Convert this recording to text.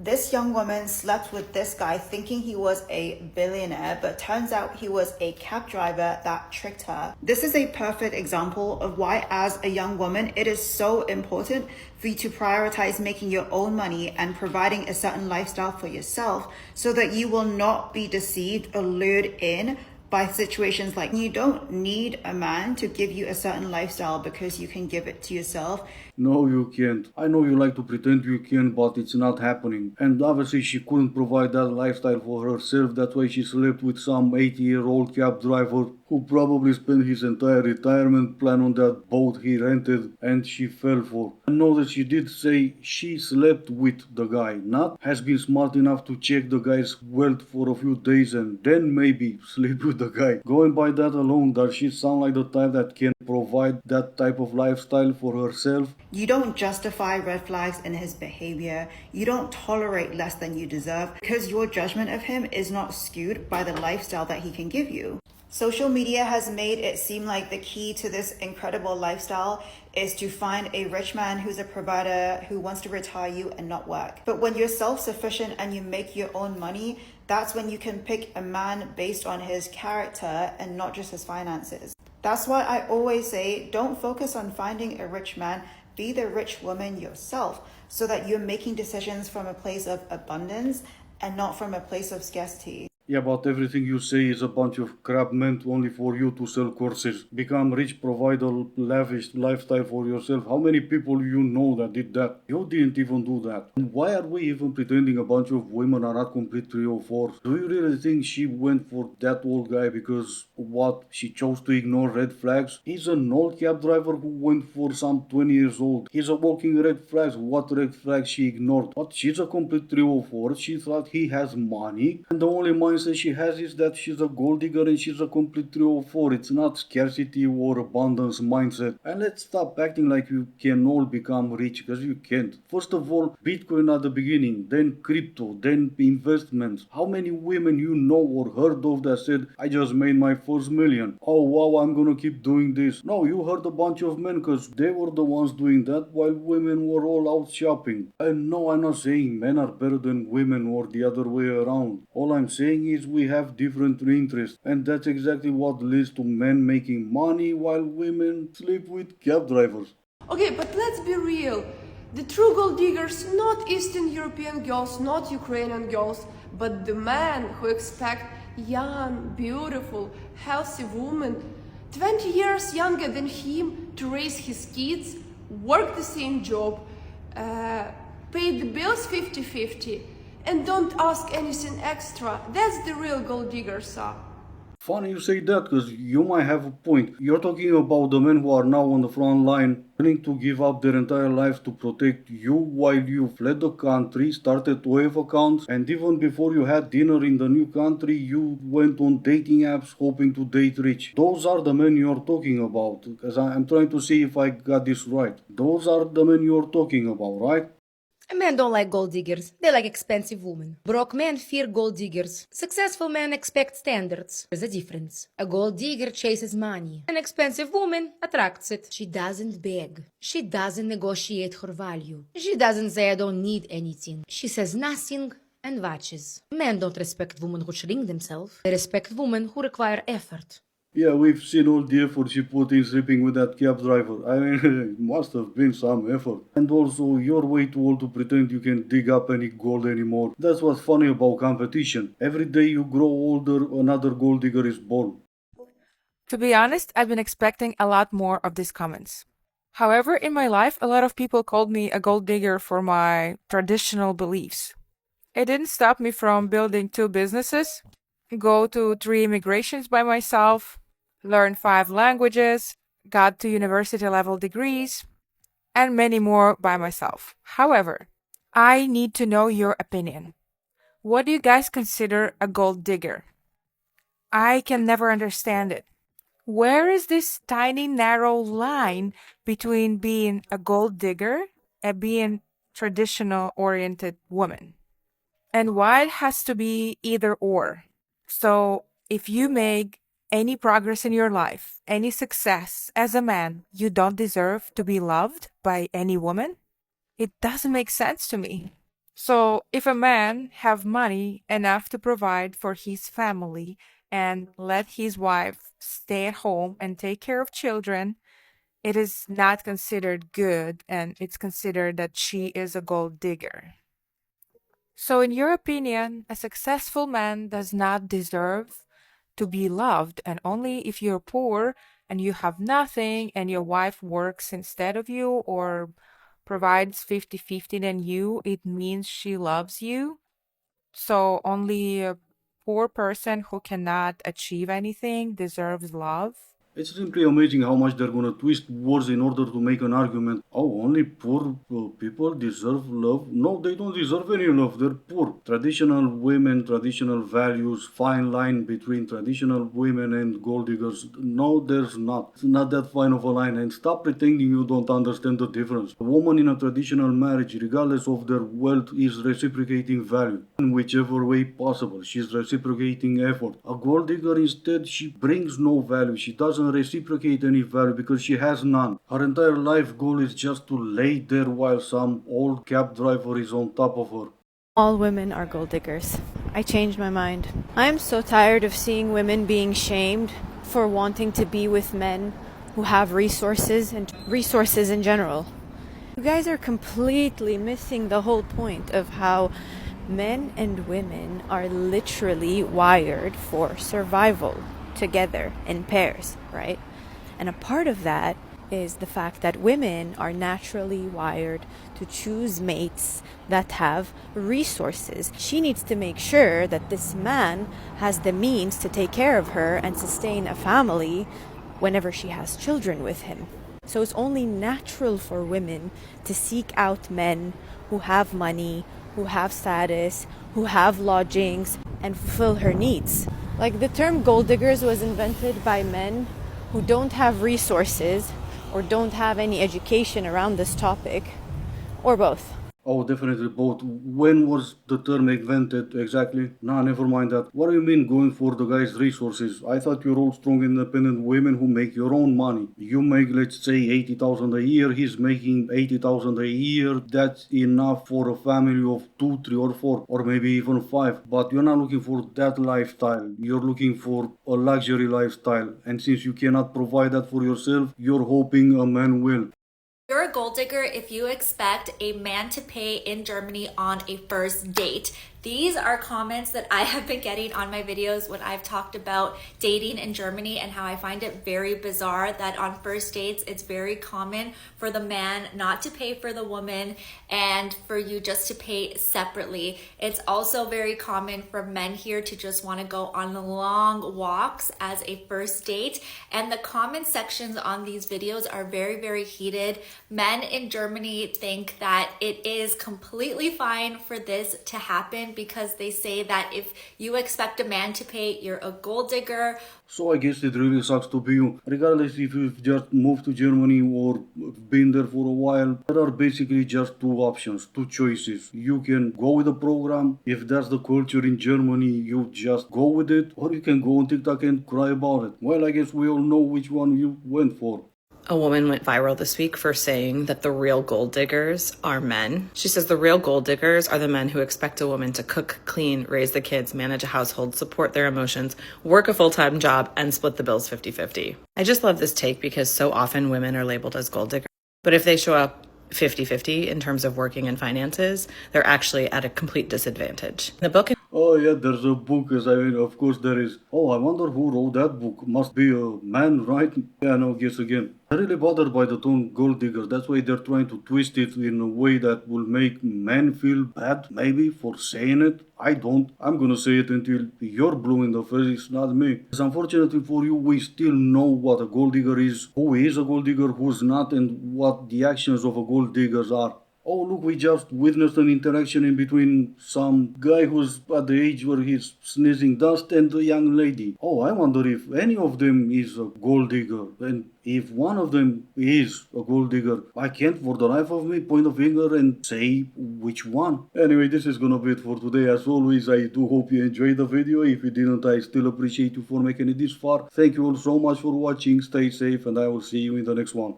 This young woman slept with this guy thinking he was a billionaire, but turns out he was a cab driver that tricked her. This is a perfect example of why, as a young woman, it is so important for you to prioritize making your own money and providing a certain lifestyle for yourself so that you will not be deceived or lured in by situations like you don't need a man to give you a certain lifestyle because you can give it to yourself. No, you can't. I know you like to pretend you can, but it's not happening. And obviously she couldn't provide that lifestyle for herself. That's why she slept with some 80-year-old cab driver who probably spent his entire retirement plan on that boat he rented and she fell for. I know that she did say she slept with the guy, not has been smart enough to check the guy's wealth for a few days and then maybe sleep with the guy. Going by that alone, does she sound like the type that can provide that type of lifestyle for herself? You don't justify red flags in his behavior. You don't tolerate less than you deserve because your judgment of him is not skewed by the lifestyle that he can give you. Social media has made it seem like the key to this incredible lifestyle is to find a rich man who's a provider who wants to retire you and not work. But when you're self-sufficient and you make your own money, that's when you can pick a man based on his character and not just his finances. That's why I always say, don't focus on finding a rich man, be the rich woman yourself so that you're making decisions from a place of abundance and not from a place of scarcity. Yeah, but everything you say is a bunch of crap meant only for you to sell courses. Become rich, provide a lavish lifestyle for yourself. How many people you know that did that? You didn't even do that. And why are we even pretending a bunch of women are not complete 304s? Do you really think she went for that old guy because what? She chose to ignore red flags? He's an old cab driver who went for some 20 years old. He's a walking red flags. What red flags she ignored? But she's a complete 304. She thought he has money and the only mindset she has is that she's a gold digger and she's a complete 304. It's not scarcity or abundance mindset. And let's stop acting like you can all become rich because you can't. First of all, Bitcoin at the beginning, then crypto, then investments. How many women you know or heard of that said, I just made my first million. Oh wow, I'm gonna keep doing this. No, you heard a bunch of men because they were the ones doing that while women were all out shopping. And no, I'm not saying men are better than women or the other way around. All I'm saying is we have different interests, and that's exactly what leads to men making money while women sleep with cab drivers. Okay, but let's be real. The true gold diggers, not Eastern European girls, not Ukrainian girls, but the men who expect young, beautiful, healthy women 20 years younger than him to raise his kids, work the same job, pay the bills 50-50, and don't ask anything extra. That's the real gold diggers are. Funny you say that, because you might have a point. You're talking about the men who are now on the front line, willing to give up their entire lives to protect you while you fled the country, started wave accounts, and even before you had dinner in the new country, you went on dating apps hoping to date rich. Those are the men you're talking about, because I'm trying to see if I got this right. Those are the men you're talking about, right? Men don't like gold diggers. They like expensive women. Broke men fear gold diggers. Successful men expect standards. There's a difference. A gold digger chases money. An expensive woman attracts it. She doesn't beg. She doesn't negotiate her value. She doesn't say I don't need anything. She says nothing and watches. Men don't respect women who shrink themselves. They respect women who require effort. Yeah, we've seen all the effort she put in sleeping with that cab driver. I mean, it must have been some effort. And also, you're way too old to pretend you can dig up any gold anymore. That's what's funny about competition. Every day you grow older, another gold digger is born. To be honest, I've been expecting a lot more of these comments. However, in my life, a lot of people called me a gold digger for my traditional beliefs. It didn't stop me from building 2 businesses, go to 3 immigrations by myself, learn 5 languages, got 2 university-level degrees, and many more by myself. However, I need to know your opinion. What do you guys consider a gold digger? I can never understand it. Where is this tiny narrow line between being a gold digger and being traditional-oriented woman? And why it has to be either or? So if you make any progress in your life, any success as a man, you don't deserve to be loved by any woman? It doesn't make sense to me. So, if a man have money enough to provide for his family and let his wife stay at home and take care of children, it is not considered good and it's considered that she is a gold digger. So, in your opinion, a successful man does not deserve to be loved, and only if you're poor and you have nothing and your wife works instead of you or provides 50-50 than you, it means she loves you. So, only a poor person who cannot achieve anything deserves love. It's simply amazing how much they're gonna twist words in order to make an argument. Oh, only poor people deserve love? No, they don't deserve any love. They're poor. Traditional women, traditional values, fine line between traditional women and gold diggers. No, there's not. It's not that fine of a line. And stop pretending you don't understand the difference. A woman in a traditional marriage, regardless of their wealth, is reciprocating value in whichever way possible. She's reciprocating effort. A gold digger, instead, she brings no value. She doesn't reciprocate any value because she has none. Her entire life goal is just to lay there while some old cab driver is on top of her. All women are gold diggers. I changed my mind. I am so tired of seeing women being shamed for wanting to be with men who have resources and resources in general. You guys are completely missing the whole point of how men and women are literally wired for survival together in pairs, right? And a part of that is the fact that women are naturally wired to choose mates that have resources. She needs to make sure that this man has the means to take care of her and sustain a family whenever she has children with him. So it's only natural for women to seek out men who have money, who have status, who have lodgings, and fulfill her needs. Like, the term gold diggers was invented by men who don't have resources or don't have any education around this topic, or both. Oh, definitely both. When was the term invented exactly? Nah, never mind that. What do you mean going for the guy's resources? I thought you're all strong, independent women who make your own money. You make, let's say, 80,000 a year. He's making 80,000 a year. That's enough for a family of 2, 3, or 4, or maybe even 5. But you're not looking for that lifestyle. You're looking for a luxury lifestyle. And since you cannot provide that for yourself, you're hoping a man will. You're a gold digger if you expect a man to pay in Germany on a first date. These are comments that I have been getting on my videos when I've talked about dating in Germany and how I find it very bizarre that on first dates, it's very common for the man not to pay for the woman and for you just to pay separately. It's also very common for men here to just want to go on long walks as a first date. And the comment sections on these videos are very, very heated. Men in Germany think that it is completely fine for this to happen because they say that if you expect a man to pay, you're a gold digger. So I guess it really sucks to be you. Regardless if you've just moved to Germany or been there for a while, there are basically just two options, two choices. You can go with the program. If that's the culture in Germany, you just go with it. Or you can go on TikTok and cry about it. Well, I guess we all know which one you went for. A woman went viral this week for saying that the real gold diggers are men. She says the real gold diggers are the men who expect a woman to cook, clean, raise the kids, manage a household, support their emotions, work a full-time job, and split the bills 50-50. I just love this take because so often women are labeled as gold diggers. But if they show up 50-50 in terms of working and finances, they're actually at a complete disadvantage. The book. Oh yeah, there's a book, of course there is. Oh, I wonder who wrote that book. Must be a man, right? Yeah, no, guess again. I'm really bothered by the term gold digger. That's why they're trying to twist it in a way that will make men feel bad, maybe, for saying it. I don't. I'm gonna say it until you're blue in the face, not me. Because unfortunately for you, we still know what a gold digger is, who is a gold digger, who's not, and what the actions of a gold diggers are. Oh, look, we just witnessed an interaction in between some guy who's at the age where he's sneezing dust and a young lady. Oh, I wonder if any of them is a gold digger. And if one of them is a gold digger, I can't for the life of me point a finger and say which one. Anyway, this is gonna be it for today. As always, I do hope you enjoyed the video. If you didn't, I still appreciate you for making it this far. Thank you all so much for watching. Stay safe and I will see you in the next one.